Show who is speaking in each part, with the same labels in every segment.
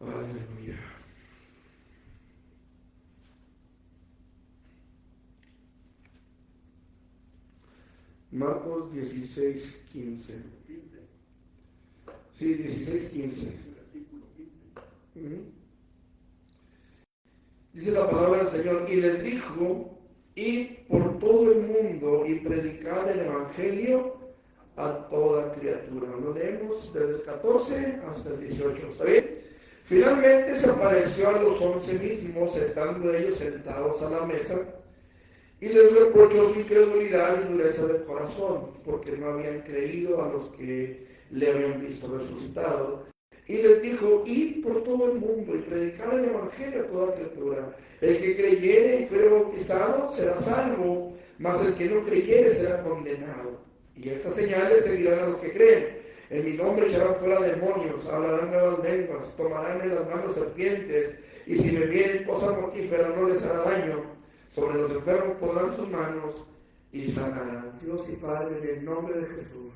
Speaker 1: Aleluya. Marcos 16:15. Sí, 16:15. Dice la palabra del Señor, y les dijo, id por todo el mundo y predicad el Evangelio a toda criatura. Lo leemos desde el 14 hasta el 18, ¿está bien? Finalmente se apareció a los 11 mismos, estando ellos sentados a la mesa, y les reprochó su incredulidad y dureza de corazón, porque no habían creído a los que le habían visto resucitado. Y les dijo, id por todo el mundo y predicad el Evangelio a toda criatura. El que creyere y fuere bautizado será salvo, mas el que no creyere será condenado. Y estas señales seguirán a los que creen. En mi nombre echarán fuera demonios, hablarán nuevas lenguas, tomarán en las manos serpientes, y si bebieren cosa mortífera no les hará daño. Sobre los enfermos pondrán sus manos y sanarán. Dios y Padre, en el nombre de Jesús,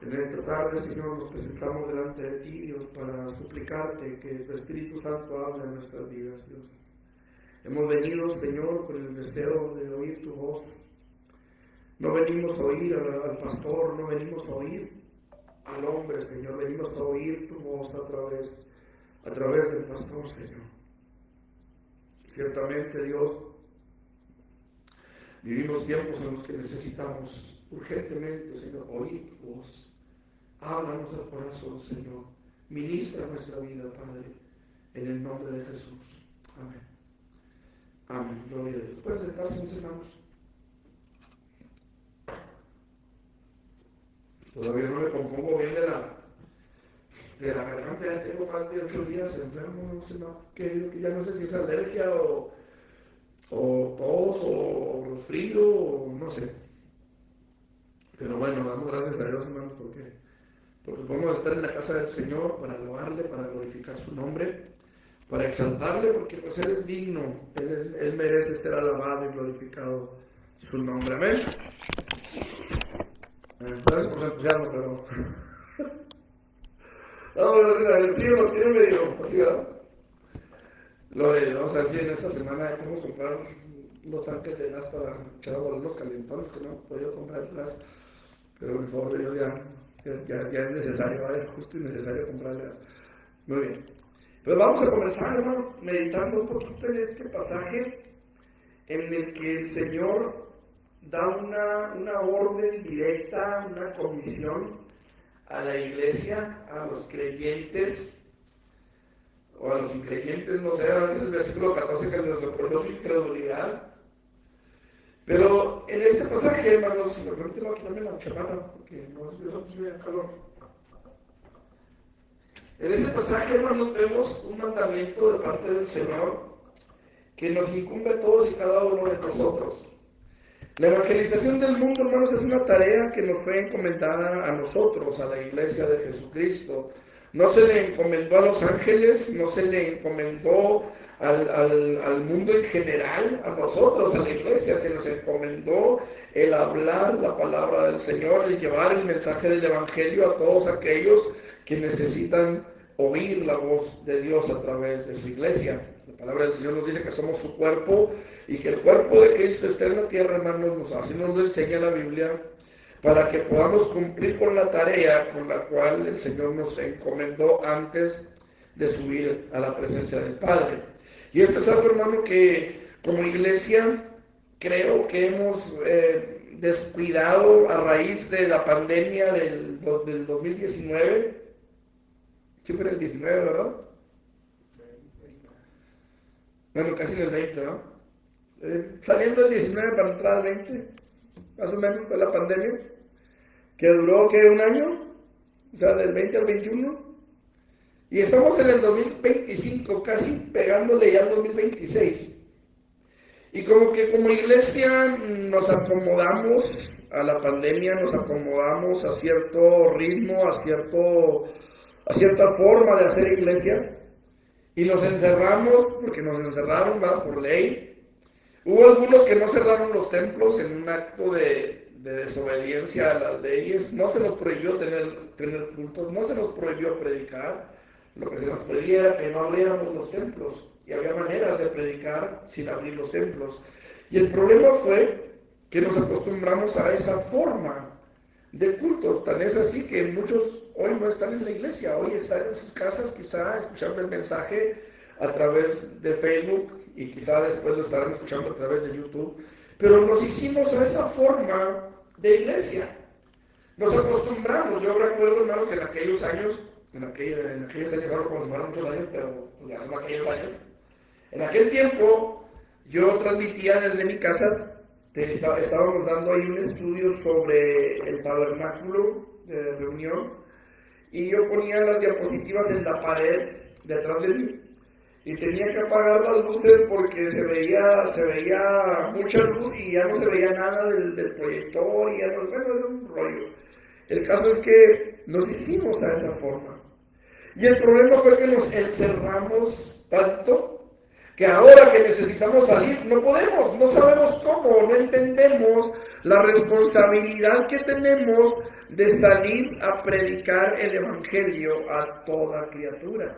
Speaker 1: en esta tarde, Señor, nos presentamos delante de ti, Dios, para suplicarte que tu Espíritu Santo hable en nuestras vidas, Dios. Hemos venido, Señor, con el deseo de oír tu voz. No venimos a oír al pastor, no venimos a oír al hombre, Señor. Venimos a oír tu voz a través del pastor, Señor. Ciertamente, Dios, vivimos tiempos en los que necesitamos urgentemente, Señor, oír tu voz. Háblanos al corazón, Señor. Ministra nuestra vida, Padre, en el nombre de Jesús. Amén. Amén. Gloria a Dios. ¿Pueden sentarse, mis hermanos? Todavía no me compongo bien de la garganta. Ya tengo más de 8 días enfermo. No sé, que ya no sé si es alergia o tos o resfrío o no sé. Pero bueno, damos gracias a Dios, hermanos, porque podemos estar en la casa del Señor para alabarle, para glorificar su nombre, para exaltarle, porque pues Él es digno, Él merece ser alabado y glorificado su nombre. Amén. Gracias por su entusiasmo, pero el frío nos tiene medio fatigado. Vamos a ver si en esta semana podemos comprar los tanques de gas para echar a volar los calentones, que no hemos podido comprar gas, pero por favor de Dios ya es necesario, es justo y necesario comprarle gas. Muy bien. Pues vamos a comenzar, hermanos, meditando un poquito en este pasaje en el que el Señor da una orden directa, una comisión a la iglesia, a los creyentes, o a los increyentes, no sé, en el versículo 14 que nos reprochó su incredulidad. Pero en este pasaje, hermanos, si me permiten, voy a quitarme la chamarra, porque no es muy calor. En este pasaje, hermanos, vemos un mandamiento de parte del Señor que nos incumbe a todos y cada uno de nosotros. La evangelización del mundo, hermanos, es una tarea que nos fue encomendada a nosotros, a la iglesia de Jesucristo. No se le encomendó a los ángeles, no se le encomendó al mundo en general, a nosotros, a la iglesia, se nos encomendó el hablar la palabra del Señor, el llevar el mensaje del Evangelio a todos aquellos que necesitan oír la voz de Dios a través de su iglesia. La palabra del Señor nos dice que somos su cuerpo y que el cuerpo de Cristo está en la tierra, hermanos, así nos lo enseña la Biblia, para que podamos cumplir con la tarea con la cual el Señor nos encomendó antes de subir a la presencia del Padre. Y esto es algo, hermano, que como iglesia creo que hemos descuidado a raíz de la pandemia del 2019. Sí fue en el 19, ¿verdad? Bueno, casi en el 20, ¿no? Saliendo del 19 para entrar al 20, más o menos fue la pandemia, que duró, ¿qué? ¿Un año? O sea, del 20 al 21. Y estamos en el 2025, casi pegándole ya al 2026. Y como que como iglesia nos acomodamos a la pandemia, nos acomodamos a cierto ritmo, a cierta forma de hacer iglesia. Y nos encerramos, porque nos encerraron, ¿verdad? Por ley. Hubo algunos que no cerraron los templos en un acto de desobediencia a las leyes. No se nos prohibió tener cultos, no se nos prohibió predicar. Lo que se nos pedía era que no abriéramos los templos. Y había maneras de predicar sin abrir los templos. Y el problema fue que nos acostumbramos a esa forma de cultos. Tan es así que muchos hoy no están en la iglesia, hoy están en sus casas quizá escuchando el mensaje a través de Facebook y quizá después lo estarán escuchando a través de YouTube. Pero nos hicimos a esa forma de iglesia. Nos acostumbramos. Yo recuerdo, hermanos, que en aquellos años, en aquellos años, como se fueron muchos años, pero ya son aquellos años. En aquel tiempo, yo transmitía desde mi casa. Estábamos dando ahí un estudio sobre el tabernáculo de reunión y yo ponía las diapositivas en la pared de atrás de mí y tenía que apagar las luces porque se veía mucha luz y ya no se veía nada del proyector y ya no, bueno, era un rollo. El caso es que nos hicimos a esa forma y el problema fue que nos encerramos tanto que ahora que necesitamos salir, no podemos, no sabemos cómo, no entendemos la responsabilidad que tenemos de salir a predicar el Evangelio a toda criatura.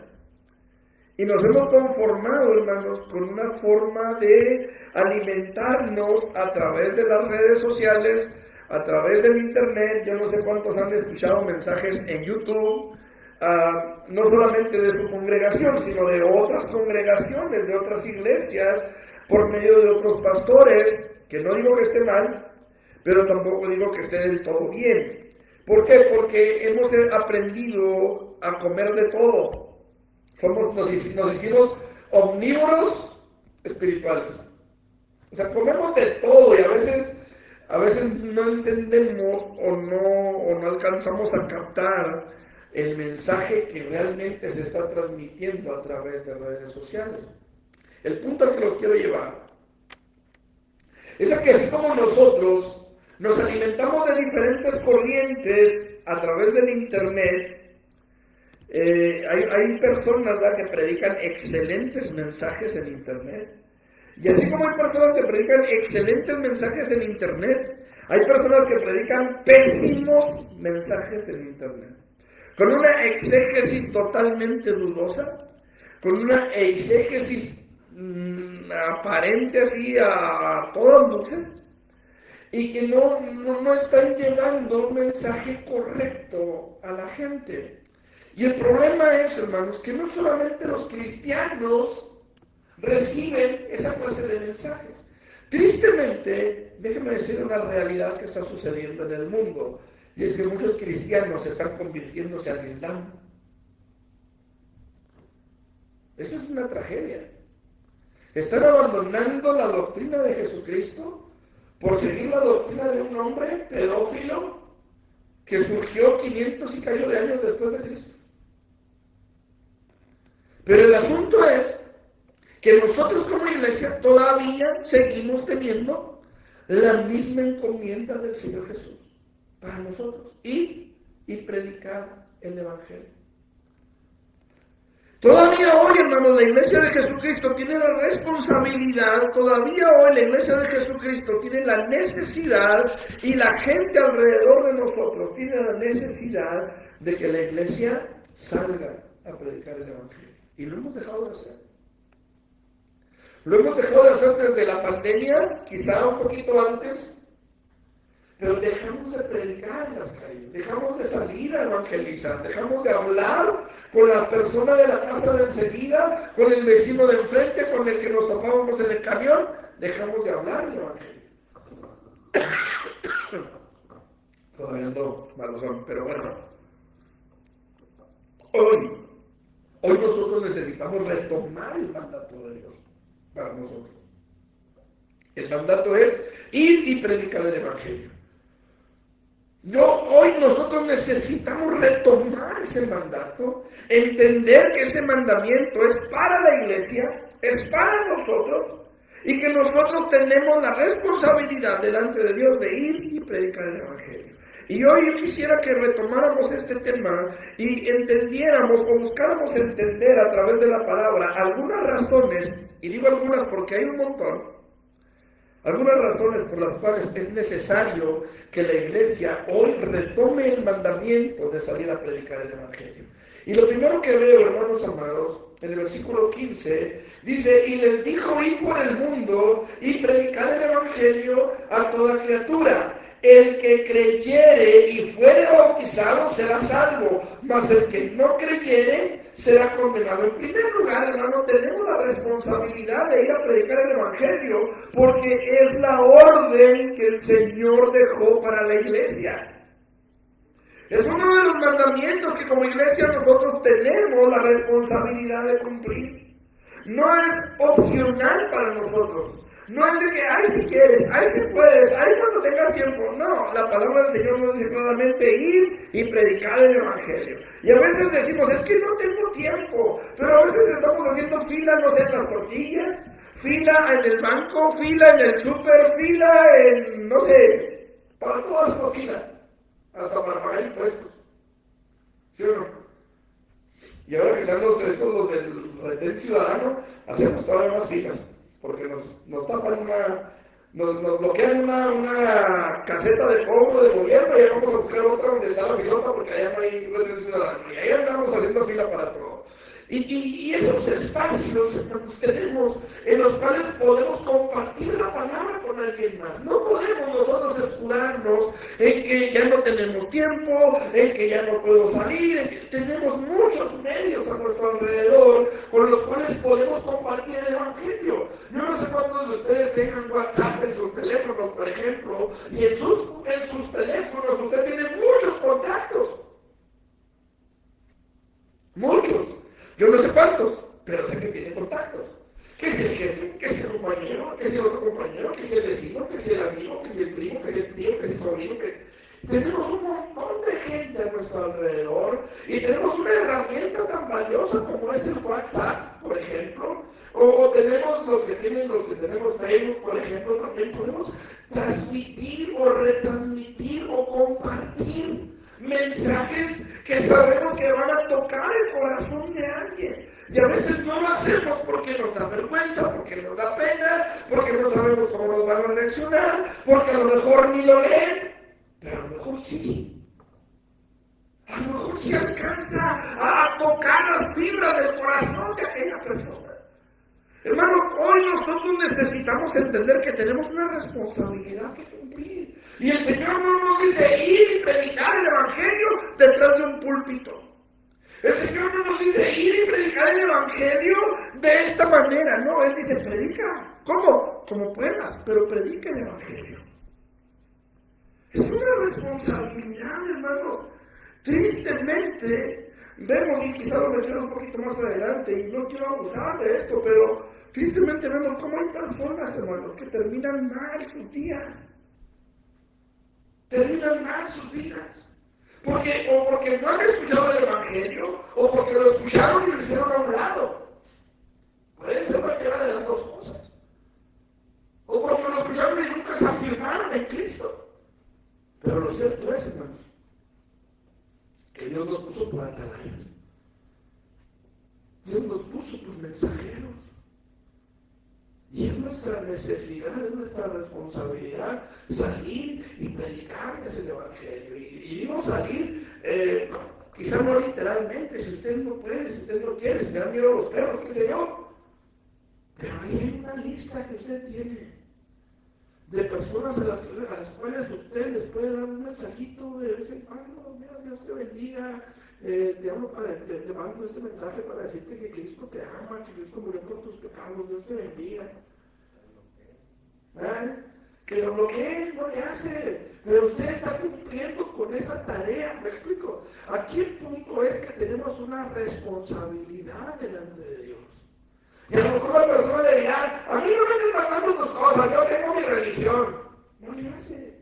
Speaker 1: Y nos hemos conformado, hermanos, con una forma de alimentarnos a través de las redes sociales, a través del Internet. Yo no sé cuántos han escuchado mensajes en YouTube, no solamente de su congregación, sino de otras congregaciones, de otras iglesias, por medio de otros pastores, que no digo que esté mal, pero tampoco digo que esté del todo bien. ¿Por qué? Porque hemos aprendido a comer de todo. Nos hicimos omnívoros espirituales. O sea, comemos de todo y a veces no entendemos o no alcanzamos a captar el mensaje que realmente se está transmitiendo a través de redes sociales. El punto al que los quiero llevar es a que así como nosotros nos alimentamos de diferentes corrientes a través del Internet, hay personas, ¿verdad?, que predican excelentes mensajes en Internet. Y así como hay personas que predican excelentes mensajes en Internet, hay personas que predican pésimos mensajes en Internet. Con una exégesis totalmente dudosa, con una exégesis aparente así a todas luces, y que no están llevando un mensaje correcto a la gente. Y el problema es, hermanos, que no solamente los cristianos reciben esa clase de mensajes. Tristemente, déjeme decir una realidad que está sucediendo en el mundo. Y es que muchos cristianos están convirtiéndose al Islam. Eso es una tragedia. Están abandonando la doctrina de Jesucristo por seguir la doctrina de un hombre pedófilo que surgió 500 y cacho de años después de Cristo. Pero el asunto es que nosotros como iglesia todavía seguimos teniendo la misma encomienda del Señor Jesús para nosotros, ir y predicar el Evangelio. Todavía hoy, hermanos, la iglesia de Jesucristo tiene la responsabilidad, todavía hoy la iglesia de Jesucristo tiene la necesidad y la gente alrededor de nosotros tiene la necesidad de que la iglesia salga a predicar el Evangelio. Y lo hemos dejado de hacer. Lo hemos dejado de hacer desde la pandemia, quizá un poquito antes, pero dejamos de predicar en las calles, dejamos de salir a evangelizar, dejamos de hablar con la persona de la casa de enseguida, con el vecino de enfrente, con el que nos topábamos en el camión, dejamos de hablar el evangelio. Todavía ando malosón, pero bueno. Hoy nosotros necesitamos retomar el mandato de Dios para nosotros. El mandato es ir y predicar el evangelio. Hoy nosotros necesitamos retomar ese mandato, entender que ese mandamiento es para la iglesia, es para nosotros, y que nosotros tenemos la responsabilidad delante de Dios de ir y predicar el evangelio. Y hoy yo quisiera que retomáramos este tema y entendiéramos o buscáramos entender a través de la palabra algunas razones, y digo algunas porque hay un montón, Algunas razones por las cuales es necesario que la iglesia hoy retome el mandamiento de salir a predicar el Evangelio. Y lo primero que veo, hermanos amados, en el versículo 15, dice, y les dijo, id por el mundo y predicar el Evangelio a toda criatura. El que creyere y fuere bautizado será salvo, mas el que no creyere será condenado. En primer lugar, hermano, tenemos la responsabilidad de ir a predicar el Evangelio, porque es la orden que el Señor dejó para la iglesia. Es uno de los mandamientos que como iglesia nosotros tenemos la responsabilidad de cumplir. No es opcional para nosotros. No es de que, ay, si quieres, ay, si puedes, ay, cuando tengas tiempo. No, la palabra del Señor nos dice claramente ir y predicar el Evangelio. Y a veces decimos, es que no tengo tiempo. Pero a veces estamos haciendo fila, no sé, en las tortillas, fila en el banco, fila en el súper, fila en, no sé, para todo hacemos fila. Hasta para pagar impuestos. ¿Sí o no? Y ahora que están los del retén ciudadano, hacemos todavía más filas. Porque nos tapan nos bloquean una caseta de cobro de gobierno y ahí vamos a buscar otra donde está la filota porque allá no hay retén ciudadano. Y ahí andamos haciendo fila para todo. Y esos espacios, hermanos, tenemos en los cuales podemos compartir la palabra con alguien más. No podemos nosotros escudarnos en que ya no tenemos tiempo, en que ya no puedo salir, en que tenemos muchos medios a nuestro alrededor con los cuales podemos compartir el Evangelio. Yo no sé cuántos de ustedes tengan WhatsApp en sus teléfonos, por ejemplo, y en sus teléfonos usted tiene muchos contactos. Muchos. Yo no sé cuántos, pero sé que tiene contactos. ¿Qué es el jefe? ¿Qué es el compañero? ¿Qué es el otro compañero? ¿Qué es el vecino? ¿Qué es el amigo? ¿Qué es el primo? ¿Qué es el tío? ¿Qué es el sobrino? Tenemos un montón de gente a nuestro alrededor y tenemos una herramienta tan valiosa como es el WhatsApp, por ejemplo, o tenemos los que tenemos Facebook, por ejemplo, también podemos transmitir o retransmitir o compartir mensajes que sabemos que van a tocar el corazón de alguien. Y a veces no lo hacemos porque nos da vergüenza, porque nos da pena, porque no sabemos cómo nos van a reaccionar, porque a lo mejor ni lo leen, pero a lo mejor sí. A lo mejor sí alcanza a tocar las fibras del corazón de aquella persona. Hermanos, hoy nosotros necesitamos entender que tenemos una responsabilidad que cumplir. Y el Señor no nos dice ir y predicar el Evangelio detrás de un púlpito. El Señor no nos dice ir y predicar el Evangelio de esta manera. No, Él dice predica. ¿Cómo? Como puedas, pero predica el Evangelio. Es una responsabilidad, hermanos. Tristemente, vemos, y quizá lo menciono un poquito más adelante, y no quiero abusar de esto, pero tristemente vemos cómo hay personas, hermanos, que terminan mal sus días. Terminan mal sus vidas. O porque no han escuchado el Evangelio, o porque lo escucharon y lo hicieron a un lado. Puede ser cualquiera de las dos cosas. O porque lo escucharon y nunca se afirmaron en Cristo. Pero lo cierto es, hermanos, que Dios nos puso por atalayas. Dios nos puso por mensajeros. Y es nuestra necesidad, es nuestra responsabilidad salir y predicarles el Evangelio. Y digo salir, quizá no literalmente, si usted no puede, si usted no quiere, si le dan miedo a los perros, qué sé yo. Pero ahí hay una lista que usted tiene de personas a las cuales usted les puede dar un mensajito de vez en cuando. Mira, Dios te bendiga, te mando este mensaje para decirte que Cristo te ama, que Cristo murió por tus pecados, Dios te bendiga. Que lo bloquee, no le hace, pero usted está cumpliendo con esa tarea. ¿Me explico? Aquí el punto es que tenemos una responsabilidad delante de Dios. Y a lo mejor la persona le dirá, a mí no me estás mandando tus cosas, yo tengo mi religión. No le hace.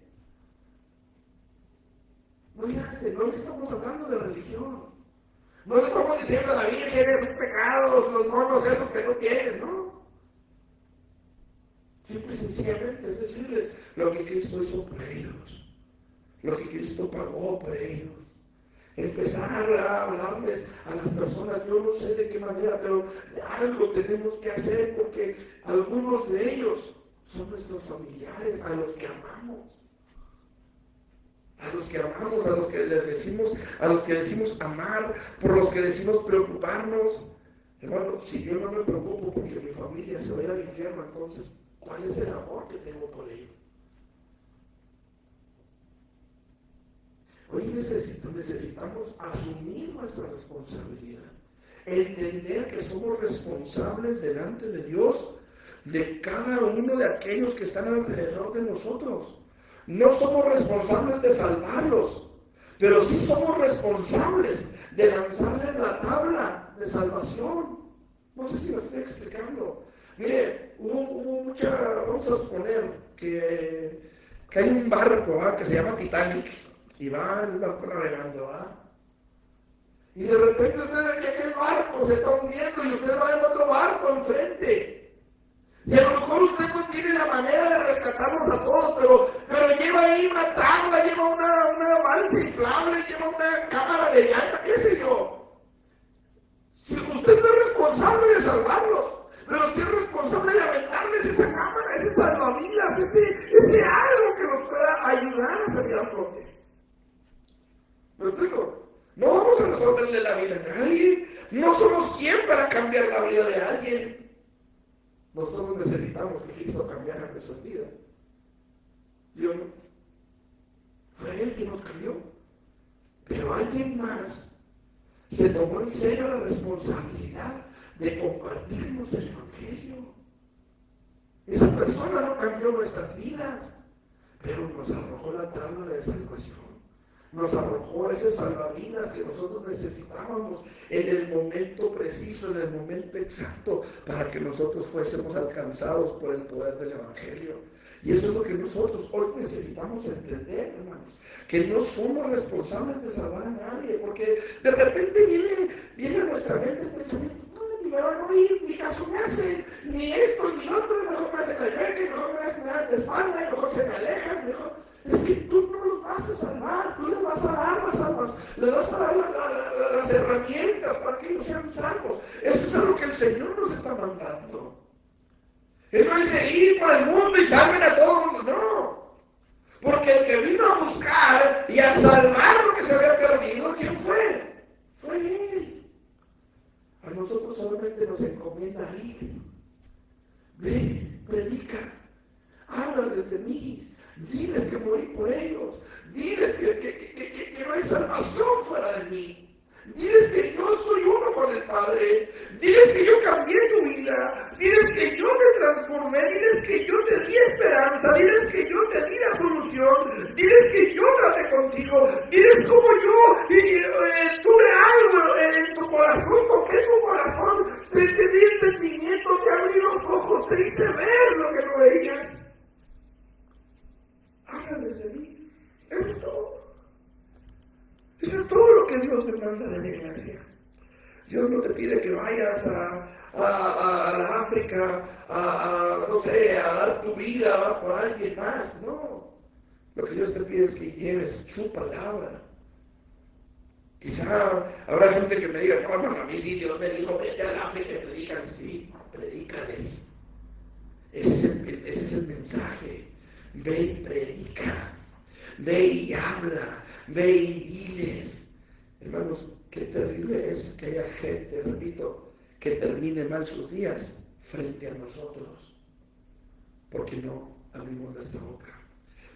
Speaker 1: No le hace, no le estamos hablando de religión. No le estamos diciendo a la Virgen es un pecado, los monos esos que no tienes, ¿no? Simple y sencillamente es decirles lo que Cristo hizo por ellos, lo que Cristo pagó por ellos. Empezar a hablarles a las personas, yo no sé de qué manera, pero algo tenemos que hacer porque algunos de ellos son nuestros familiares, a los que amamos. A los que amamos, a los que les decimos, a los que decimos amar, por los que decimos preocuparnos. Hermano, si yo no me preocupo porque mi familia se vaya al infierno, entonces, ¿cuál es el amor que tengo por ellos? Hoy necesitamos asumir nuestra responsabilidad, entender que somos responsables delante de Dios de cada uno de aquellos que están alrededor de nosotros. No somos responsables de salvarlos, pero sí somos responsables de lanzarles la tabla de salvación. No sé si me estoy explicando. Mire, hubo mucha, vamos a suponer que hay un barco que se llama Titanic y va el barco navegando, y de repente usted ve que aquel barco se está hundiendo y usted va en otro barco enfrente. Y a lo mejor usted no tiene la manera de rescatarlos a todos, pero lleva ahí una tabla, lleva una balsa inflable, lleva una cámara de llanta, qué sé yo. Si usted no es responsable de salvarlos, pero sí es responsable de aventarles esa cámara, ese salvavidas, ese algo que nos pueda ayudar a salir a flote. ¿Me explico? No vamos a resolverle la vida a nadie. No somos quien para cambiar la vida de alguien. Nosotros necesitamos que Cristo cambiara nuestras vidas. ¿Sí o no? Fue Él quien nos cambió. Pero alguien más se tomó en serio la responsabilidad de compartirnos el Evangelio. Esa persona no cambió nuestras vidas, pero nos arrojó la tabla de salvación. Nos arrojó ese salvavidas que nosotros necesitábamos en el momento preciso, en el momento exacto, para que nosotros fuésemos alcanzados por el poder del Evangelio. Y eso es lo que nosotros hoy necesitamos entender, hermanos, que no somos responsables de salvar a nadie, porque de repente viene a nuestra mente el pensamiento, no, ni me van a oír, ni caso me hacen, ni esto, ni lo otro, mejor me hacen la frente, mejor me hacen la espalda, mejor se me alejan, mejor... Es que tú no los vas a salvar, tú les vas a dar las almas, les vas a dar las herramientas para que ellos sean salvos. Eso es a lo que el Señor nos está mandando. Él no dice ir por el mundo y salven a todo el mundo, no. Porque el que vino a buscar y a salvar lo que se había perdido, ¿quién fue? Fue Él. A nosotros solamente nos encomienda ir. Ve, predica, háblales de mí. Diles que morí por ellos. Diles que no hay salvación fuera de mí. Diles que yo soy uno con el Padre. Diles que yo cambié tu vida. Diles que yo te transformé. Diles que yo te di esperanza. Diles que yo te di la solución. Diles que yo traté contigo. Diles como yo tuve algo en tu corazón, toqué tu corazón. Te di entendimiento, te abrí los ojos, te hice ver lo que no veías. Háblales de mí. Eso es todo. Eso es todo lo que Dios demanda de la iglesia. Dios no te pide que vayas a la África, no sé, a dar tu vida por alguien más. No. Lo que Dios te pide es que lleves su palabra. Quizá habrá gente que me diga, no, a mí sí, Dios me dijo, vete a la África y predican. Sí, predícales. Ese es el mensaje. Ve y predica, ve y habla, ve y diles. Hermanos, qué terrible es que haya gente, repito, que termine mal sus días frente a nosotros, porque no abrimos nuestra boca,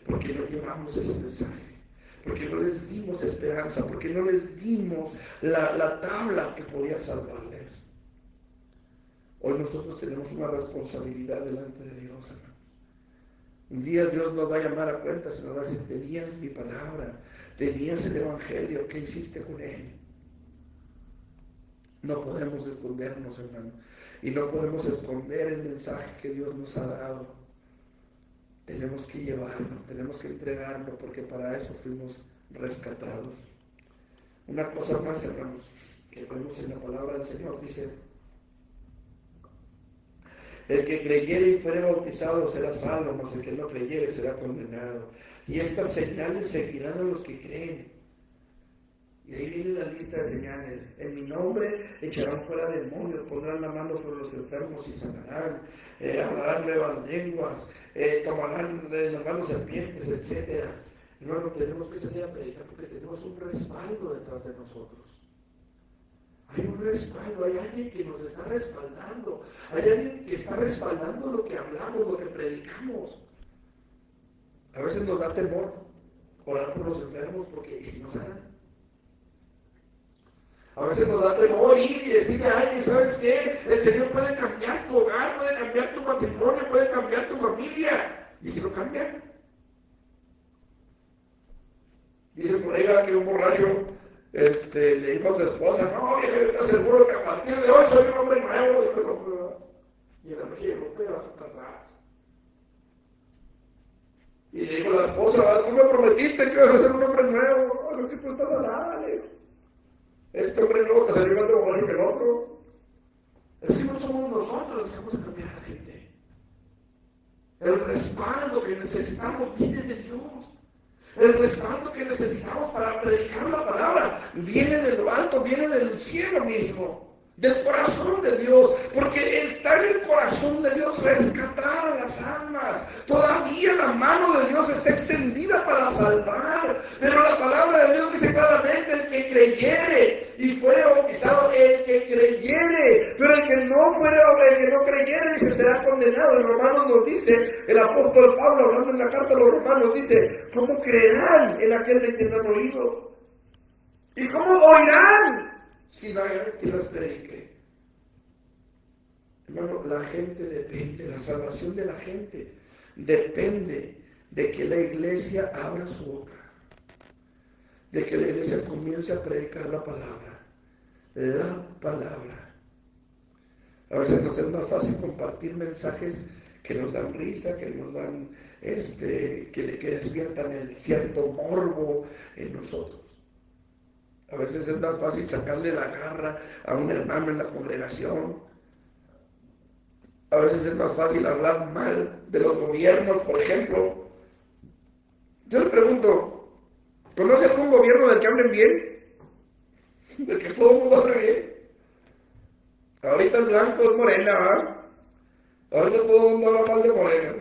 Speaker 1: porque no llevamos ese mensaje, porque no les dimos esperanza, porque no les dimos la tabla que podía salvarles. Hoy nosotros tenemos una responsabilidad delante de Dios, hermanos. Un día Dios nos va a llamar a cuentas y nos va a decir, tenías mi palabra, tenías el Evangelio, ¿qué hiciste con él? No podemos escondernos, hermano, y no podemos esconder el mensaje que Dios nos ha dado. Tenemos que llevarlo, tenemos que entregarlo, porque para eso fuimos rescatados. Una cosa más, hermanos, que vemos en la palabra del Señor, dice, el que creyere y fuere bautizado será salvo, mas el que no creyere será condenado. Y estas señales seguirán a los que creen. Y ahí viene la lista de señales. En mi nombre echarán fuera demonios, pondrán la mano sobre los enfermos y sanarán, hablarán nuevas lenguas, tomarán en las manos serpientes, etc. Hermano, tenemos que salir a predicar porque tenemos un respaldo detrás de nosotros. Hay un respaldo, hay alguien que nos está respaldando, hay alguien que está respaldando lo que hablamos, lo que predicamos. A veces nos da temor orar por los enfermos porque ¿y si no sanan? A veces nos da temor ir y decirle a alguien, ¿sabes qué? El Señor puede cambiar tu hogar, puede cambiar tu matrimonio, puede cambiar tu familia. ¿Y si lo cambian? Dice por ahí que un borracho le dijo a su esposa, no, vieja, yo te aseguro que a partir de hoy soy un hombre nuevo. Y en la noche llegó, pero hasta atrás. Y le dijo a la esposa, tú me prometiste que ibas a ser un hombre nuevo. No, que tú estás alada, le dijo. Este hombre nuevo te salió igual de borracho que el otro. Es que no somos nosotros los que vamos a cambiar a la gente. El respaldo que necesitamos viene de Dios. El respaldo que necesitamos para predicar la palabra viene de lo alto, viene del cielo mismo, del corazón de Dios, porque está en el corazón de Dios rescatar a las almas. Todavía la mano de Dios está extendida para salvar, pero la palabra de Dios dice claramente: el que creyere y fuere bautizado, el que creyere, pero el que no creyere, dice, será condenado. En Romanos nos dice, el apóstol Pablo, hablando en la carta a los Romanos, dice: ¿cómo creerán en aquel de quien no han oído? ¿Y cómo oirán si no hay quien los predique? Hermano, la gente depende, la salvación de la gente depende de que la iglesia abra su boca, de que la iglesia comience a predicar la palabra. La palabra. A veces nos es más fácil compartir mensajes que nos dan risa, que nos dan, que despiertan el cierto morbo en nosotros. A veces es más fácil sacarle la garra a un hermano en la congregación. A veces es más fácil hablar mal de los gobiernos, por ejemplo. Yo le pregunto, ¿conoce algún gobierno del que hablen bien? ¿Del que todo el mundo hable bien? Ahorita el blanco es Morena, ¿verdad? Ahorita todo el mundo habla mal de Morena.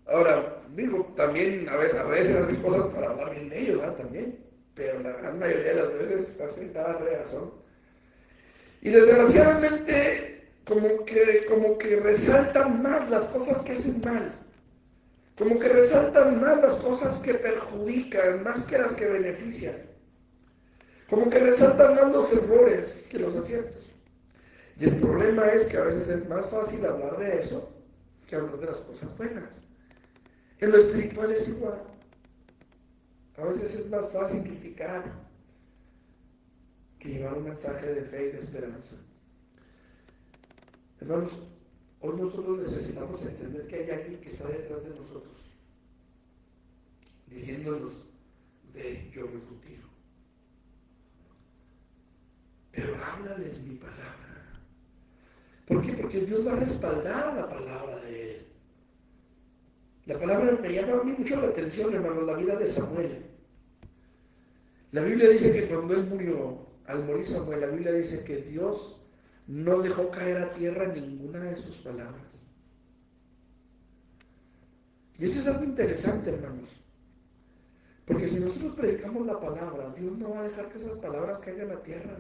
Speaker 1: Ahora, digo, también a veces hacen cosas para hablar bien de ellos, ¿verdad? También. Pero la gran mayoría de las veces hacen cada reazón. Y desgraciadamente, como que resaltan más las cosas que hacen mal. Como que resaltan más las cosas que perjudican, más que las que benefician. Como que resaltan más los errores que los aciertos. Y el problema es que a veces es más fácil hablar de eso que hablar de las cosas buenas. En lo espiritual es igual. A veces es más fácil criticar que llevar un mensaje de fe y de esperanza. Hermanos, hoy nosotros necesitamos entender que hay alguien que está detrás de nosotros, diciéndonos: ve, yo me retiro. Pero háblales mi palabra. ¿Por qué? Porque Dios va a respaldar la palabra de Él. La palabra me llama a mí mucho la atención, hermanos, la vida de Samuel. La Biblia dice que cuando él murió, al morir Samuel, la Biblia dice que Dios no dejó caer a tierra ninguna de sus palabras. Y eso es algo interesante, hermanos. Porque si nosotros predicamos la palabra, Dios no va a dejar que esas palabras caigan a tierra.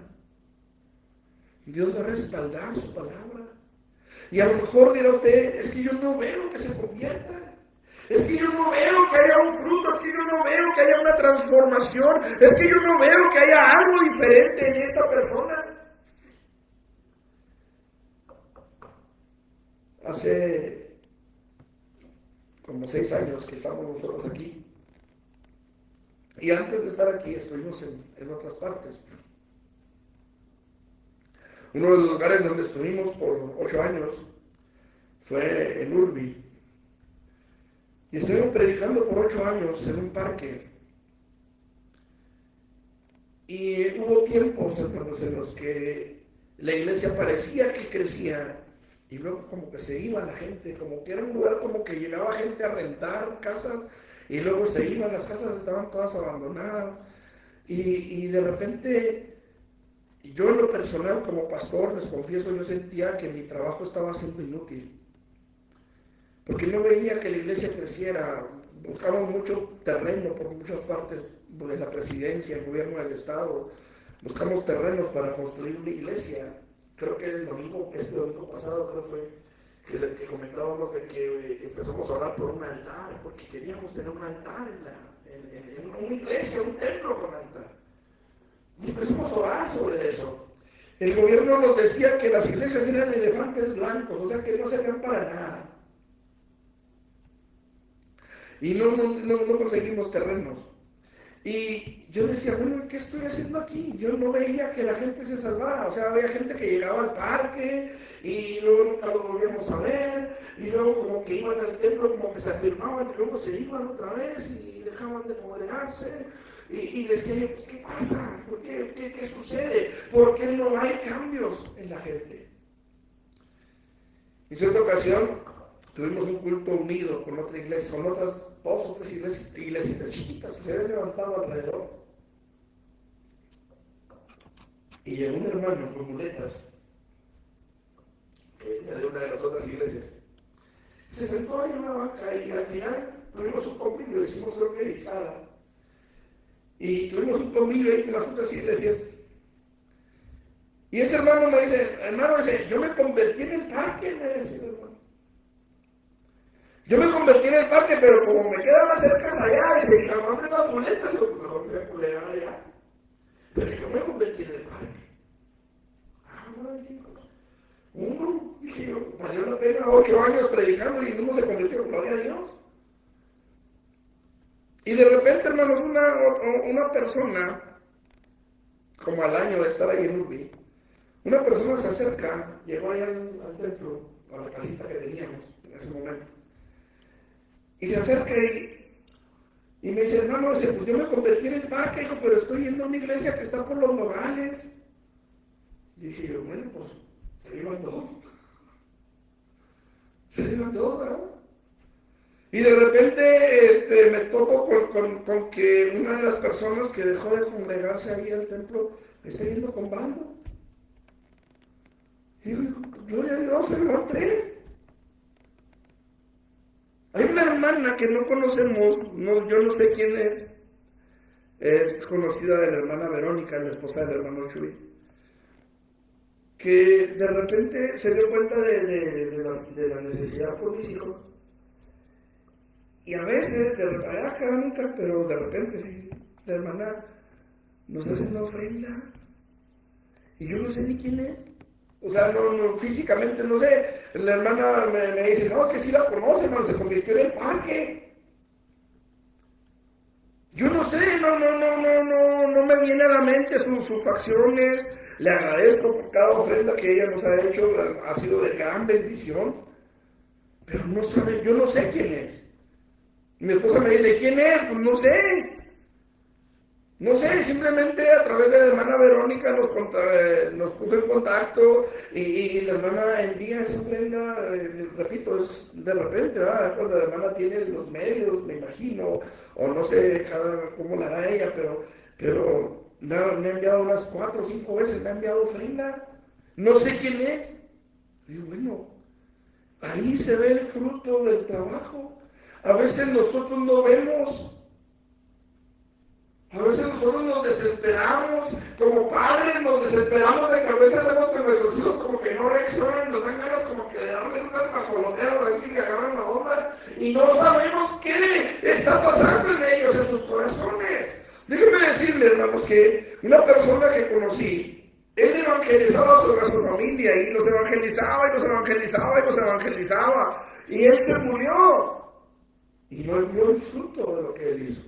Speaker 1: Dios va a respaldar su palabra. Y a lo mejor dirá usted: es que yo no veo que se conviertan. Es que yo no veo que haya un fruto, es que yo no veo que haya una transformación, es que yo no veo que haya algo diferente en esta persona. Hace como 6 años que estamos nosotros aquí. Y antes de estar aquí estuvimos en otras partes. Uno de los lugares donde estuvimos por 8 años fue en Urbi. Y estuvimos predicando por 8 años en un parque. Y hubo tiempos, hermanos, en los que la iglesia parecía que crecía y luego como que se iba la gente, como que era un lugar como que llegaba gente a rentar casas y luego se iban, las casas estaban todas abandonadas. Y de repente, yo en lo personal como pastor, les confieso, yo sentía que mi trabajo estaba siendo inútil. Porque no veía que la iglesia creciera. Buscamos mucho terreno por muchas partes de la presidencia, el gobierno del estado. Buscamos terrenos para construir una iglesia. Creo que este domingo pasado, creo fue, que comentábamos de que empezamos a orar por un altar, porque queríamos tener un altar en una iglesia, un templo con altar. Y empezamos a orar sobre eso. El gobierno nos decía que las iglesias eran elefantes blancos, o sea que no servían para nada. Y no conseguimos terrenos. Y yo decía, bueno, ¿qué estoy haciendo aquí? Yo no veía que la gente se salvara. O sea, había gente que llegaba al parque y luego nunca lo volvíamos a ver. Y luego como que iban al templo, como que se afirmaban y luego se iban otra vez y dejaban de congregarse. Y decía yo, pues, ¿qué pasa? ¿Qué sucede? ¿Por qué no hay cambios en la gente? En cierta ocasión tuvimos un culto unido con otra iglesia, con otras 2 o 3 iglesias chiquitas que se habían levantado alrededor. Y llegó un hermano con muletas, que venía de una de las otras iglesias. Se sentó ahí en una banca y al final tuvimos un convivio, hicimos una predicada. Y tuvimos un convivio ahí con las otras iglesias. Y ese hermano me dice, yo me convertí en el parque, me decía el hermano. Yo me convertí en el parque, pero como me queda más cerca allá, y se llamaban las muletas, yo mejor me voy a culegar allá. Pero yo me convertí en el parque. Bueno, chicos. Dije yo, valió la pena 8 años predicando y uno se convirtió, gloria a Dios. Y de repente, hermanos, una persona, como al año de estar ahí en Urbi, una persona se acerca, llegó ahí al templo, a la casita que teníamos en ese momento. Y se acerca y me dice, hermano, pues yo me convertí en el parque, hijo, pero estoy yendo a una iglesia que está por los Nogales. Dije yo, bueno, pues se iban todos. Se iban todos, ¿verdad? Y de repente me topo con que una de las personas que dejó de congregarse ahí al templo está yendo con bando. Y digo, gloria a Dios, se van 3. Hay una hermana que no conocemos, yo no sé quién es conocida de la hermana Verónica, la esposa del hermano Chuy, que de repente se dio cuenta de la necesidad por mis hijos. Y a veces, nunca, pero de repente sí, la hermana nos hace una ofrenda. Y yo no sé ni quién es. O sea, no físicamente no sé. La hermana me dice, no, es que sí la conoce, se convirtió en el parque. Yo no sé, no me viene a la mente sus acciones. Le agradezco por cada ofrenda que ella nos ha hecho, ha sido de gran bendición. Pero no sabe, yo no sé quién es. Mi esposa me dice, ¿quién es? Pues no sé. No sé, simplemente a través de la hermana Verónica nos puso en contacto y la hermana envía esa ofrenda, repito, es de repente, ¿verdad? Cuando la hermana tiene los medios, me imagino, o no sé cómo la hará ella, pero me ha enviado unas 4 o 5 veces, me ha enviado ofrenda, no sé quién es. Digo, bueno, ahí se ve el fruto del trabajo. A veces nosotros no vemos. A veces nosotros nos desesperamos, como padres nos desesperamos de que a veces vemos que nuestros hijos como que no reaccionan, nos dan ganas como que de darles unas bajoloteras así que agarran la onda y no sabemos qué está pasando en ellos, en sus corazones. Déjenme decirle, hermanos, que una persona que conocí, él evangelizaba a su familia y los evangelizaba y los evangelizaba y los evangelizaba y él se murió y no vio el fruto de lo que él hizo.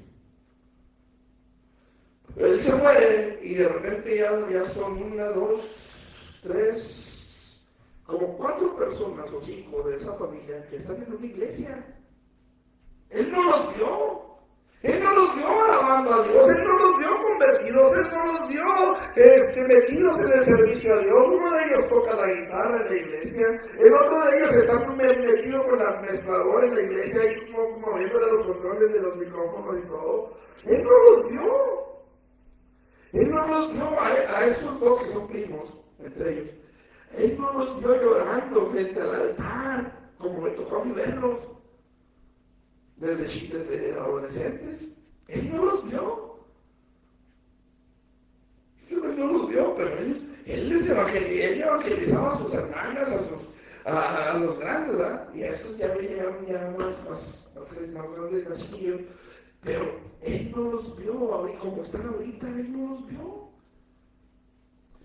Speaker 1: Él se muere y de repente ya son 1, 2, 3, como 4 personas o 5 de esa familia que están en una iglesia. Él no los vio. Él no los vio alabando a Dios. Él no los vio convertidos. Él no los vio metidos en el servicio a Dios. Uno de ellos toca la guitarra en la iglesia. El otro de ellos está metido con la mezcladora en la iglesia y moviéndole los controles de los micrófonos y todo. Él no los vio. Él no los vio a esos dos que son primos, entre ellos. Él no los vio llorando frente al altar, como me tocó a mí verlos, desde adolescentes. Él no los vio. Él no los vio, pero él les evangelizaba a sus hermanas, a los grandes, ¿verdad? Y a estos ya llegaron ya más grandes, más chiquillos. Pero él no los vio, como están ahorita, él no los vio.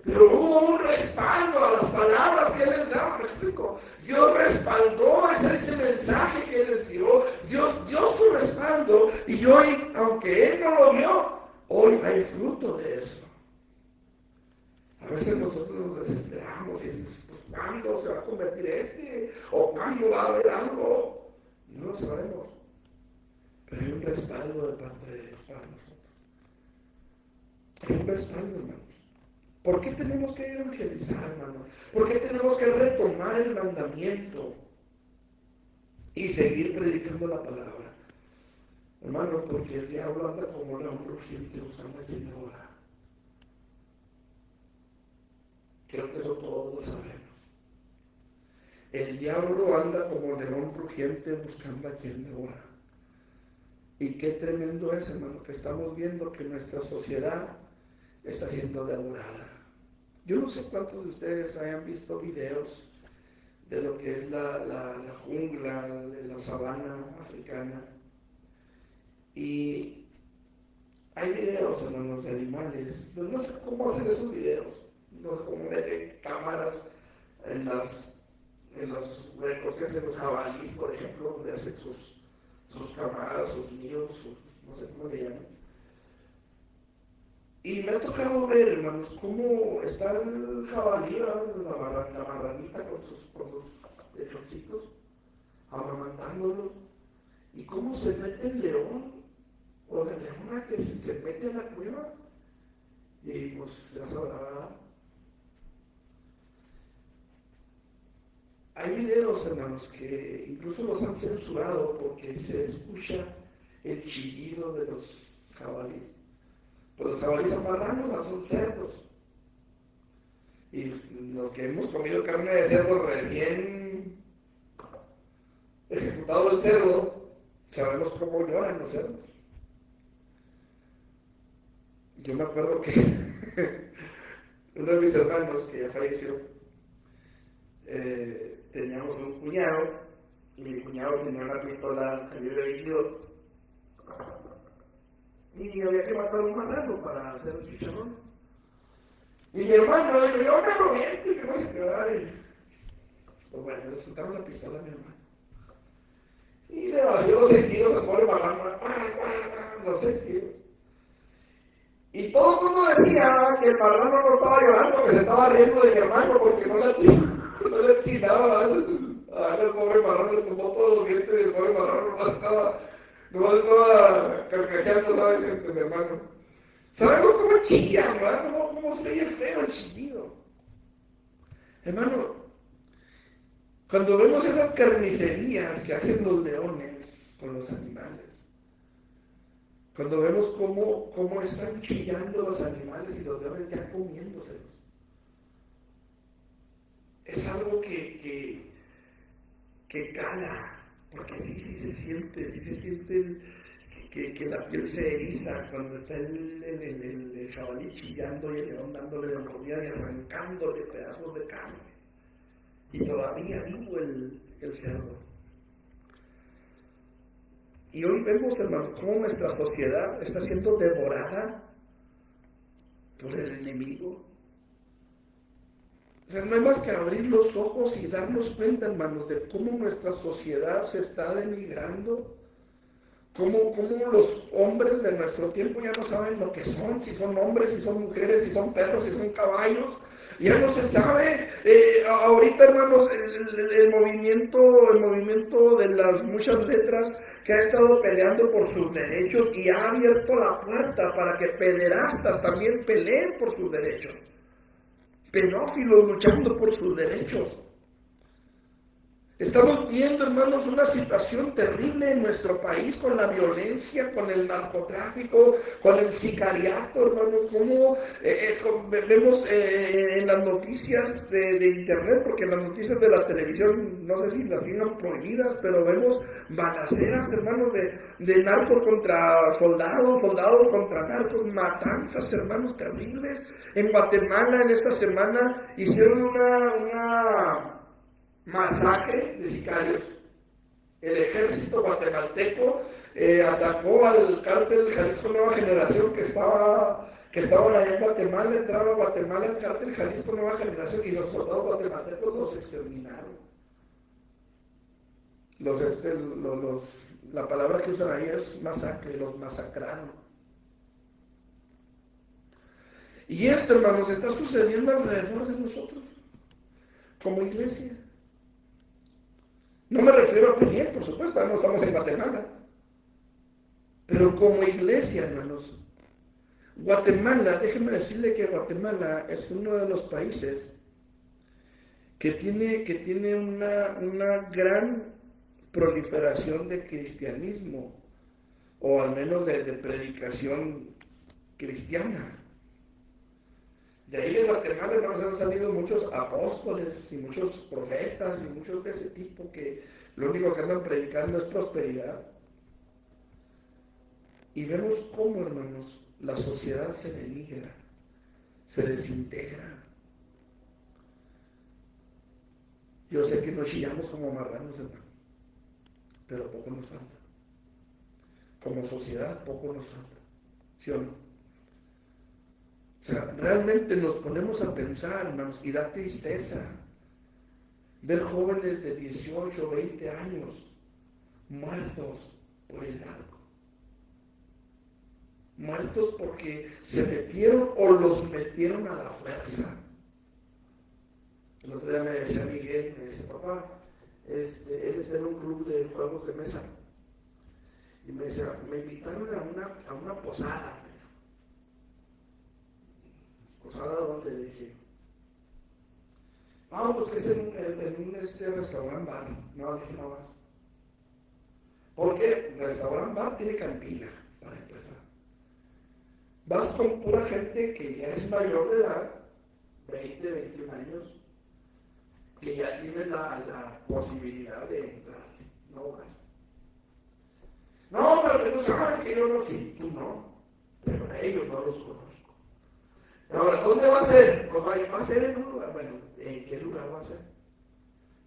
Speaker 1: Pero hubo un respaldo a las palabras que él les daba, me explico. Dios respaldó ese mensaje que él les dio. Dios dio su respaldo. Y hoy, aunque él no lo vio, hoy hay fruto de eso. A veces nosotros nos desesperamos y decimos, pues ¿cuándo se va a convertir ¿O cuándo va a haber algo? No lo sabemos. Pero hay un respaldo de parte de Dios para nosotros. Hay un respaldo, hermanos. ¿Por qué tenemos que evangelizar, hermanos? ¿Por qué tenemos que retomar el mandamiento y seguir predicando la palabra? Hermanos, porque el diablo anda como león rugiente buscando a quien devora. Creo que eso todos lo sabemos. El diablo anda como león rugiente buscando a quien devora. Y qué tremendo es, hermano, que estamos viendo que nuestra sociedad está siendo devorada. Yo no sé cuántos de ustedes hayan visto videos de lo que es la jungla, de la sabana africana. Y hay videos, hermanos, de animales. No sé cómo hacen esos videos. No sé cómo meten cámaras en los huecos que hacen los jabalíes, por ejemplo, donde hacen sus camadas, sus nidos, no sé cómo le llaman. Y me ha tocado ver, hermanos, cómo está el jabalí, la marranita con sus lechoncitos, amamantándolos, y cómo se mete el león, o la leona que se mete en la cueva, y pues se la sabrá. Hay videos, hermanos, que incluso los han censurado porque se escucha el chillido de los jabalíes. Pues los jabalíes marranos son cerdos. Y los que hemos comido carne de cerdo recién ejecutado el cerdo, sabemos cómo lloran los cerdos. Yo me acuerdo que uno de mis hermanos, que ya falleció, teníamos un cuñado, y mi cuñado tenía una pistola calibre 22, y había que matar un marrano para hacer un chicharrón. Y mi hermano dijo, yo me lo miento, que no se quedaba. Pues bueno, le soltaron la pistola a mi hermano. Y le vació los 6 tiros al pobre marrano, los 6 tiros. Y todo el mundo decía que el marrano no estaba llorando, que se estaba riendo de mi hermano porque no le atinaba al pobre marrano, le tomó todos los dientes y el pobre marrano nomás estaba carcajeando, ¿sabes? Entre mi hermano. ¿Sabemos cómo chilla, hermano? ¿Cómo se oye feo el chillido? Hermano, cuando vemos esas carnicerías que hacen los leones con los animales, cuando vemos cómo están chillando los animales y los leones ya comiéndoselos, es algo que cala, porque sí se siente que la piel se eriza cuando está el jabalí chillando y el león dándole de mordida y arrancándole pedazos de carne. Y todavía vivo el cerdo. Y hoy vemos, hermanos, cómo nuestra sociedad está siendo devorada por el enemigo. O sea, no hay más que abrir los ojos y darnos cuenta, hermanos, de cómo nuestra sociedad se está denigrando. Cómo los hombres de nuestro tiempo ya no saben lo que son, si son hombres, si son mujeres, si son perros, si son caballos. Ya no se sabe. Ahorita, hermanos, el movimiento de las muchas letras que ha estado peleando por sus derechos y ha abierto la puerta para que pederastas también peleen por sus derechos. Pedófilos luchando por sus derechos. Estamos viendo, hermanos, una situación terrible en nuestro país con la violencia, con el narcotráfico, con el sicariato, hermanos. Como vemos en las noticias de internet, porque en las noticias de la televisión, no sé si las tienen prohibidas, pero vemos balaceras, hermanos, de narcos contra soldados, soldados contra narcos, matanzas, hermanos, terribles. En Guatemala, en esta semana, hicieron una masacre de sicarios. El ejército guatemalteco atacó al cártel Jalisco Nueva Generación que estaban allá en Guatemala. Entraron a Guatemala el cártel Jalisco Nueva Generación y los soldados guatemaltecos los exterminaron. La palabra que usan ahí es masacre, los masacraron. Y esto, hermanos, está sucediendo alrededor de nosotros, como iglesia. No me refiero a Peniel, por supuesto, no estamos en Guatemala. Pero como iglesia, hermanos, Guatemala, déjenme decirle que Guatemala es uno de los países que tiene una gran proliferación de cristianismo, o al menos de predicación cristiana. De ahí de Guatemala nos han salido muchos apóstoles y muchos profetas y muchos de ese tipo que lo único que andan predicando es prosperidad. Y vemos cómo, hermanos, la sociedad se denigra, se desintegra. Yo sé que nos chillamos como marranos, hermano, pero poco nos falta. Como sociedad, poco nos falta. ¿Sí o no? O sea, realmente nos ponemos a pensar, hermanos, y da tristeza ver jóvenes de 18, 20 años muertos por el narco. Muertos porque se metieron o los metieron a la fuerza. El otro día me decía Miguel, me decía, papá, él está en un club de juegos de mesa. Y me decía, me invitaron a una posada. ¿Posada dónde? Le dije, pues que es en un restaurante bar. No, dije, no vas. Porque el restaurante bar tiene cantina, para empezar. Vas con pura gente que ya es mayor de edad, 20, 21 años, que ya tiene la posibilidad de entrar. No vas. No, pero que tú sabes que yo no, sí, tú no. Pero a ellos no los conozco. Ahora, ¿dónde va a ser? Pues va a ser en un lugar. Bueno, ¿en qué lugar va a ser?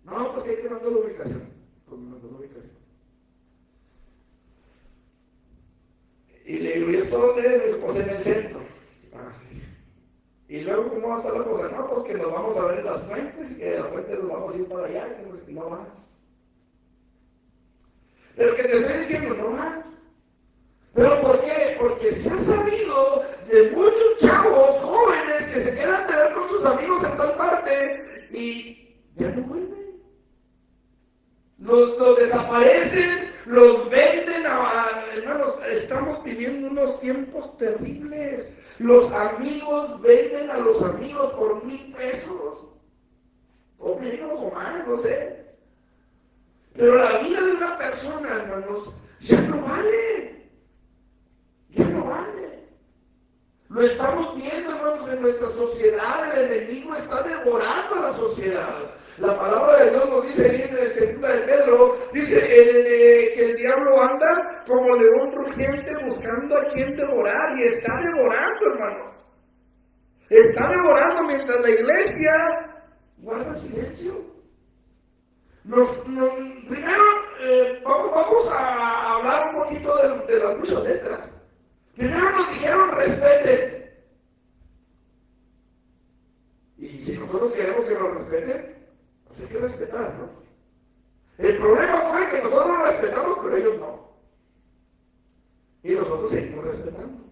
Speaker 1: No, pues que hay que mandar la ubicación. Pues me mandó la ubicación. Y le digo, ¿y esto dónde es? Pues en el centro. Y luego, ¿cómo va a estar la cosa? No, pues que nos vamos a ver en las fuentes y que de las fuentes nos vamos a ir para allá. Y no vas. Pero que te estoy diciendo, no vas. ¿Pero por qué? Porque se ha sabido de muchos chavos jóvenes que se quedan de ver con sus amigos en tal parte y ya no vuelven. Los desaparecen, los venden hermanos, estamos viviendo unos tiempos terribles. Los amigos venden a los amigos por 1,000 pesos. O menos o más, no sé. Pero la vida de una persona, hermanos, ya no vale. Ya no vale. Lo estamos viendo, hermanos, en nuestra sociedad. El enemigo está devorando a la sociedad. La palabra de Dios nos dice ahí en el 2 de Pedro, dice que el diablo anda como león rugiente buscando a quien devorar, y está devorando, hermanos. Está devorando mientras la iglesia guarda silencio. Primero vamos a hablar un poquito de las muchas letras. Primero nos dijeron respeten. Y si nosotros queremos que nos respeten, pues hay que respetar, ¿no? El problema fue que nosotros respetamos, pero ellos no. Y nosotros seguimos respetando.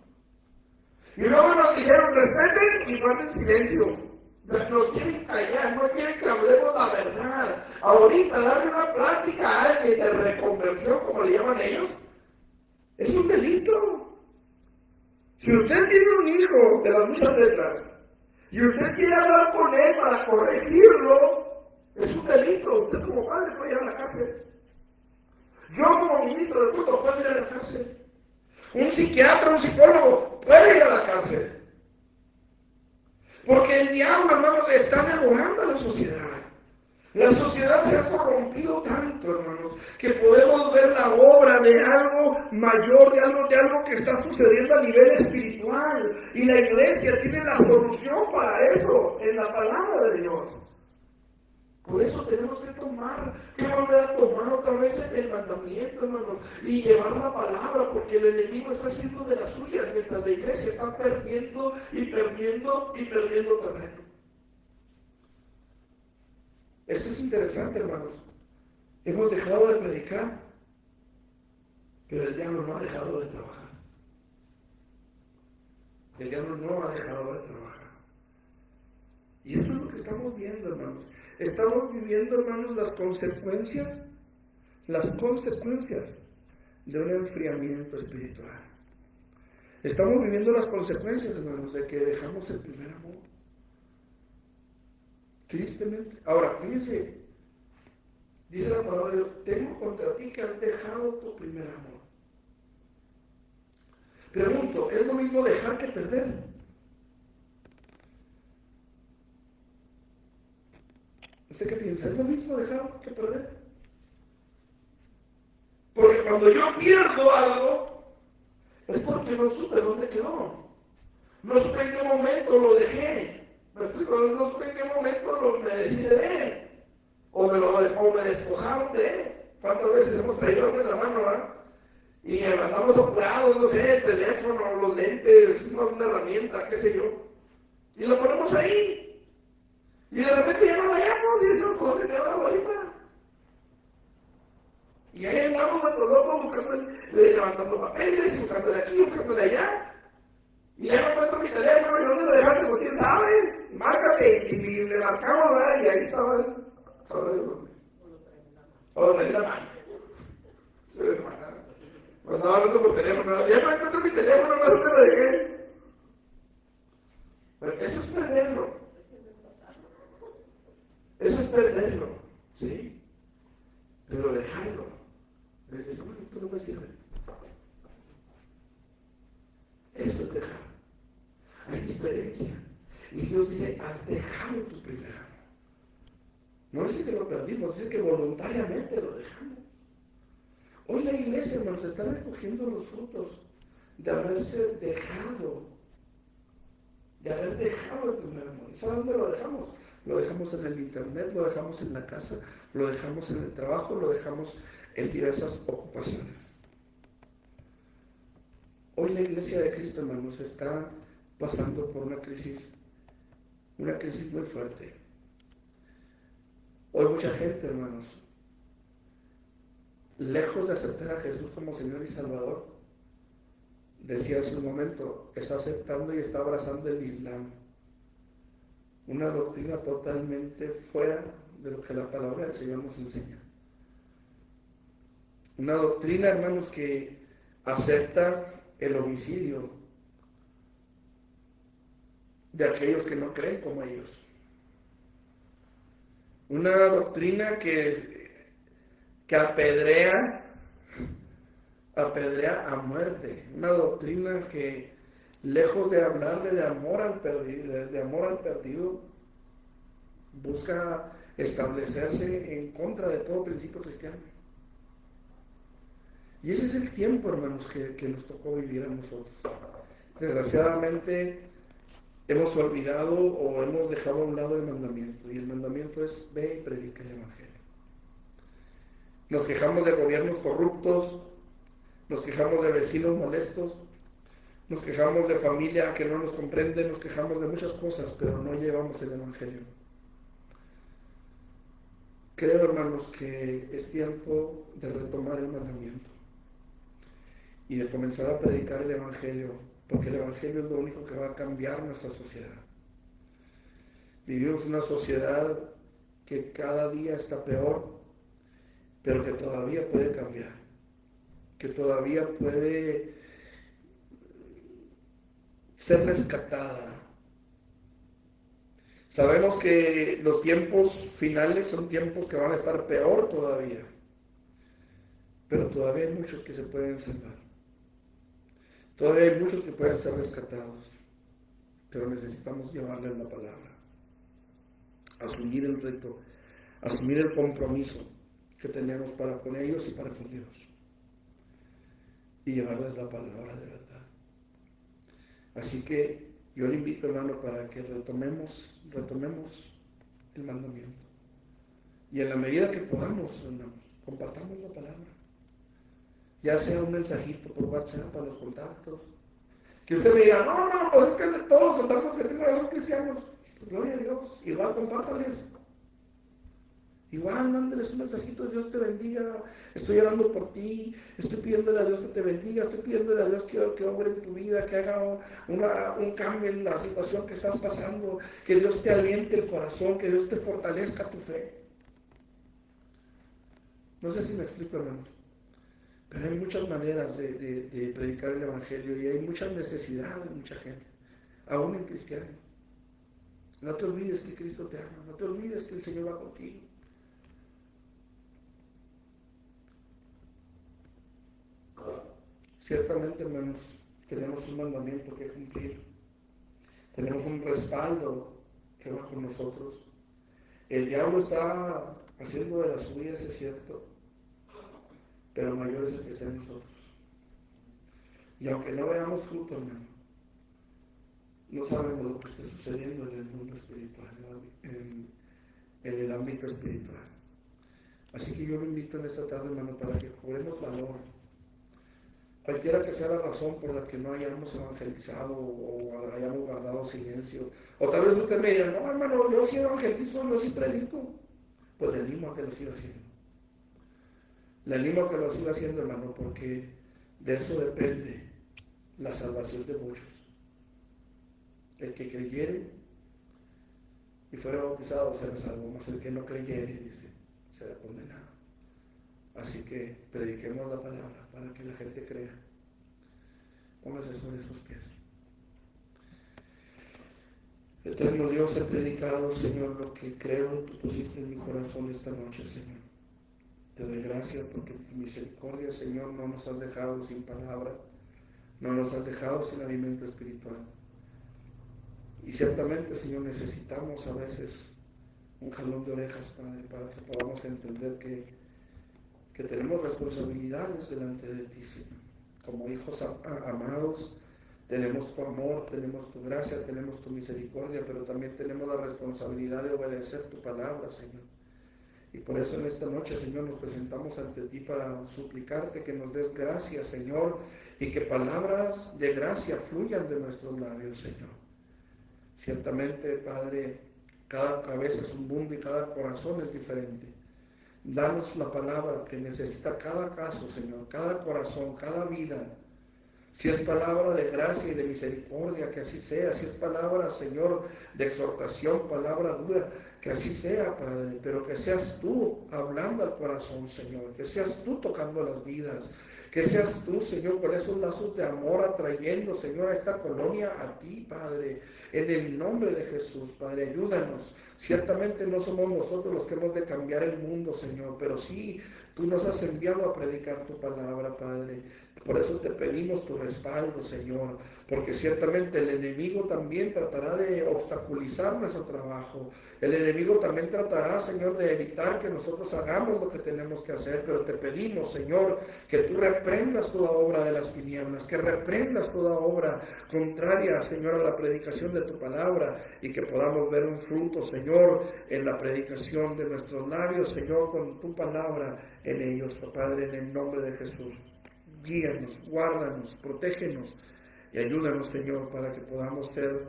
Speaker 1: Y luego nos dijeron respeten y guarden silencio. O sea, nos quieren callar, no quieren que hablemos la verdad. Ahorita darle una plática a alguien de reconversión, como le llaman ellos, es un delito. Si usted tiene un hijo de las muchas letras y usted quiere hablar con él para corregirlo, Es un delito. Usted como padre puede ir a la cárcel. Yo como ministro del culto puedo ir a la cárcel. Un psiquiatra, un psicólogo puede ir a la cárcel. Porque el diablo, hermanos, está devorando a la sociedad. La sociedad se ha corrompido tanto, hermanos, que podemos ver la obra de algo mayor, de algo que está sucediendo a nivel espiritual. Y la iglesia tiene la solución para eso en la palabra de Dios. Por eso tenemos que volver a tomar otra vez el mandamiento, hermanos, y llevar la palabra, porque el enemigo está haciendo de las suyas, mientras la iglesia está perdiendo terreno. Esto es interesante, hermanos. Hemos dejado de predicar, pero el diablo no ha dejado de trabajar. El diablo no ha dejado de trabajar. Y esto es lo que estamos viendo, hermanos. Estamos viviendo, hermanos, las consecuencias de un enfriamiento espiritual. Estamos viviendo las consecuencias, hermanos, de que dejamos el primer amor. Tristemente. Ahora, fíjense, dice la palabra de Dios, tengo contra ti que has dejado tu primer amor. Pregunto, ¿es lo mismo dejar que perder? ¿Usted qué piensa? ¿Es lo mismo dejar que perder? Porque cuando yo pierdo algo, es porque no supe dónde quedó. No supe en qué momento lo dejé. ¿Me explico? No supe en qué momento me deshice de él. O me despojaron de él. ¿Cuántas veces hemos traído algo en la mano, y andamos apurados, no sé, el teléfono, los lentes, una herramienta, qué sé yo, y lo ponemos ahí, y de repente ya no lo hallamos, y decimos, ¿por dónde quedó la bolita? Y ahí andamos nuestros locos levantando papeles, y buscándole aquí, buscándole allá, y ya no encuentro mi teléfono, ¿y dónde lo dejaste? Pues quién sabe, márcate, y le marcamos, ¿verdad? Y ahí estaba él. Trae la mano. Cuando hablando por teléfono, ya no encuentro mi teléfono, no sé dónde lo dejé. Pero eso es perderlo. Eso es perderlo, ¿sí? Pero dejarlo. Eso no me sirve. Eso es dejar. Hay diferencia. Y Dios dice, has dejado tu primer amor. No dice que lo perdimos, dice que voluntariamente lo dejamos. Hoy la iglesia, hermanos, está recogiendo los frutos de haberse dejado, de haber dejado el primer amor. ¿Y sabes dónde lo dejamos? Lo dejamos en el internet, lo dejamos en la casa, lo dejamos en el trabajo, lo dejamos en diversas ocupaciones. Hoy la iglesia de Cristo, hermanos, está pasando por una crisis muy fuerte. Hoy mucha gente, hermanos, lejos de aceptar a Jesús como Señor y Salvador, decía hace un momento, está aceptando y está abrazando el Islam. Una doctrina totalmente fuera de lo que la palabra del Señor nos enseña. Una doctrina, hermanos, que acepta el homicidio de aquellos que no creen como ellos. Una doctrina que apedrea a muerte. Una doctrina que, lejos de hablarle de amor al perdido, busca establecerse en contra de todo principio cristiano. Y ese es el tiempo, hermanos, que nos tocó vivir a nosotros. Desgraciadamente hemos olvidado o hemos dejado a un lado el mandamiento. Y el mandamiento es: ve y predica el evangelio. Nos quejamos de gobiernos corruptos, nos quejamos de vecinos molestos, nos quejamos de familia que no nos comprende, nos quejamos de muchas cosas, pero no llevamos el evangelio. Creo, hermanos, que es tiempo de retomar el mandamiento y de comenzar a predicar el evangelio, porque el evangelio es lo único que va a cambiar nuestra sociedad. Vivimos una sociedad que cada día está peor, pero que todavía puede cambiar, que todavía puede ser rescatada. Sabemos que los tiempos finales son tiempos que van a estar peor todavía, pero todavía hay muchos que se pueden salvar. Todavía hay muchos que pueden ser rescatados, pero necesitamos llevarles la palabra, asumir el reto, asumir el compromiso que tenemos para con ellos y para con Dios, y llevarles la palabra de verdad. Así que yo le invito, hermano, para que retomemos el mandamiento. Y en la medida que podamos, hermano, compartamos la palabra. Ya sea un mensajito por WhatsApp para los contactos. Que usted me diga, no, pues es que todos los contactos que tengo son cristianos. Pues, gloria a Dios. Igual compártales. Igual mándeles un mensajito, Dios te bendiga, estoy orando por ti, estoy pidiéndole a Dios que te bendiga, estoy pidiéndole a Dios que obre en tu vida, que haga un cambio en la situación que estás pasando, que Dios te aliente el corazón, que Dios te fortalezca tu fe. No sé si me explico, hermano, pero hay muchas maneras de predicar el Evangelio y hay muchas necesidades de mucha gente, aún en cristianos. No te olvides que Cristo te ama, no te olvides que el Señor va contigo. Ciertamente, hermanos, tenemos un mandamiento que cumplir. Tenemos un respaldo que va con nosotros. El diablo está haciendo de las suyas, es cierto, pero mayor es el que está en nosotros. Y aunque no veamos fruto, hermano, no sabemos lo que está sucediendo en el mundo espiritual, en el ámbito espiritual. Así que yo lo invito en esta tarde, hermano, para que cobremos valor. Cualquiera que sea la razón por la que no hayamos evangelizado o hayamos guardado silencio. O tal vez usted me diga, no, hermano, yo sí evangelizo, yo sí predico. Pues le animo a que lo siga haciendo. Le animo a que lo siga haciendo, hermano, porque de eso depende la salvación de muchos. El que creyere y fuera bautizado será salvo, mas el que no creyere, dice, será condenado. Así que prediquemos la palabra para que la gente crea. Póngase sobre sus pies. Eterno Dios, he predicado, Señor, lo que creo tú pusiste en mi corazón esta noche, Señor. Te doy gracias porque tu misericordia, Señor, no nos has dejado sin palabra, no nos has dejado sin alimento espiritual. Y ciertamente, Señor, necesitamos a veces un jalón de orejas, Padre, para que podamos entender que tenemos responsabilidades delante de ti, Señor. Como hijos amados, tenemos tu amor, tenemos tu gracia, tenemos tu misericordia, pero también tenemos la responsabilidad de obedecer tu palabra, Señor. Y por eso en esta noche, Señor, nos presentamos ante ti para suplicarte que nos des gracia, Señor, y que palabras de gracia fluyan de nuestros labios, Señor. Ciertamente, Padre, cada cabeza es un mundo y cada corazón es diferente. Danos la palabra que necesita cada caso, Señor, cada corazón, cada vida. Si es palabra de gracia y de misericordia, que así sea. Si es palabra, Señor, de exhortación, palabra dura, que así sea, Padre. Pero que seas tú hablando al corazón, Señor. Que seas tú tocando las vidas. Que seas tú, Señor, con esos lazos de amor atrayendo, Señor, a esta colonia a ti, Padre. En el nombre de Jesús, Padre, ayúdanos. Ciertamente no somos nosotros los que hemos de cambiar el mundo, Señor, pero sí, tú nos has enviado a predicar tu palabra, Padre. Por eso te pedimos tu respaldo, Señor, porque ciertamente el enemigo también tratará de obstaculizar nuestro trabajo. El enemigo también tratará, Señor, de evitar que nosotros hagamos lo que tenemos que hacer, pero te pedimos, Señor, que tú reprendas toda obra de las tinieblas, que reprendas toda obra contraria, Señor, a la predicación de tu palabra y que podamos ver un fruto, Señor, en la predicación de nuestros labios, Señor, con tu palabra en ellos, Padre, en el nombre de Jesús. Guíanos, guárdanos, protégenos y ayúdanos, Señor, para que podamos ser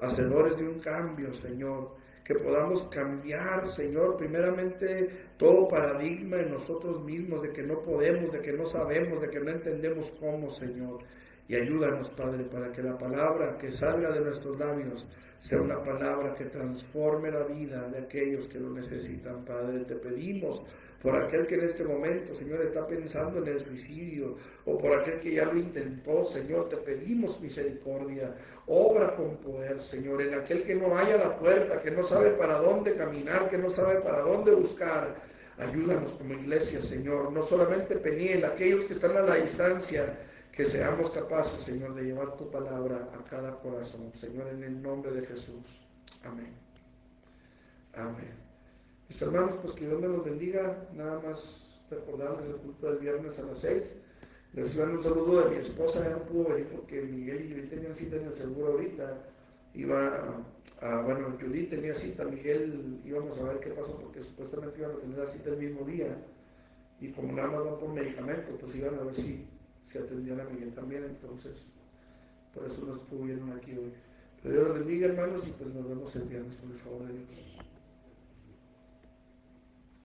Speaker 1: hacedores de un cambio, Señor, que podamos cambiar, Señor, primeramente todo paradigma en nosotros mismos de que no podemos, de que no sabemos, de que no entendemos cómo, Señor. Y ayúdanos, Padre, para que la palabra que salga de nuestros labios sea una palabra que transforme la vida de aquellos que lo necesitan, Padre. Te pedimos por aquel que en este momento, Señor, está pensando en el suicidio, o por aquel que ya lo intentó, Señor, te pedimos misericordia, obra con poder, Señor, en aquel que no haya la puerta, que no sabe para dónde caminar, que no sabe para dónde buscar. Ayúdanos como iglesia, Señor, no solamente Peniel, aquellos que están a la distancia, que seamos capaces, Señor, de llevar tu palabra a cada corazón, Señor, en el nombre de Jesús. Amén. Amén. Mis hermanos, pues que Dios me los bendiga. Nada más recordarles el culto del viernes a las 6. Les mando un saludo de mi esposa, ya no pudo venir porque Miguel y Judith tenían cita en el seguro ahorita. Bueno, Judith tenía cita, Miguel íbamos a ver qué pasó porque supuestamente iban a tener la cita el mismo día. Y como nada más van por medicamento, pues iban a ver si atendían a Miguel también, entonces por eso no estuvieron aquí hoy. Pero Dios los bendiga, hermanos, y pues nos vemos el viernes, por el favor de Dios.